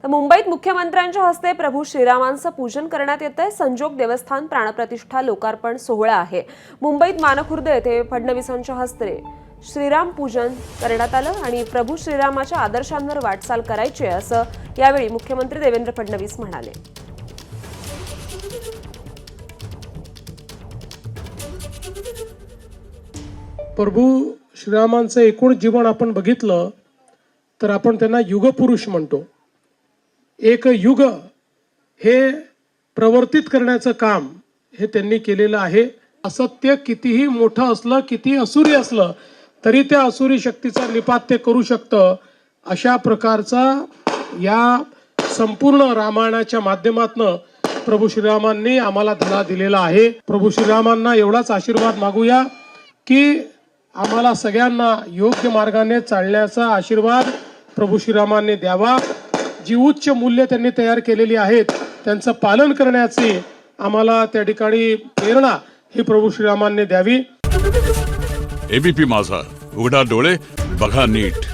तर मुंबईत मुख्यमंत्र्यांच्या हस्ते प्रभू श्रीरामांचं पूजन करण्यात येतंय। संजोग देवस्थान प्राणप्रतिष्ठा लोकार्पण सोहळा आहे। मुंबईत मानखुर्द येथे फडणवीसांच्या हस्ते श्रीराम पूजन करण्यात आलं आणि प्रभू श्रीरामाच्या आदर्शांवर वाटचाल करायची असं यावेळी मुख्यमंत्री देवेंद्र फडणवीस म्हणाले। प्रभू श्रीरामांचं एकूण जीवन आपण बघितलं तर आपण त्यांना युगपुरुष म्हणतो। एक युग हे प्रवर्तित करण्याचं काम हे त्यांनी केलेलं आहे। असत्य कितीही मोठं असलं, किती असुरी असलं तरी त्या असुरी शक्तीचा निपात ते करू शकतं। अशा प्रकारचा या संपूर्ण रामायणाच्या माध्यमातून प्रभू श्रीरामांनी आम्हाला धडा दिलेला आहे। प्रभू श्रीरामांना एवढाच आशीर्वाद मागूया की आम्हाला सगळ्यांना योग्य मार्गाने चालण्याचा आशीर्वाद प्रभू श्रीरामांनी द्यावा। जी उच्च मूल्य त्यांनी तयार केलेली आहेत त्यांचं पालन करण्याची आम्हाला त्या ठिकाणी प्रेरणा ही प्रभू श्रीरामांनी द्यावी। एबीपी माझा, उघडा डोळे बघा नीट।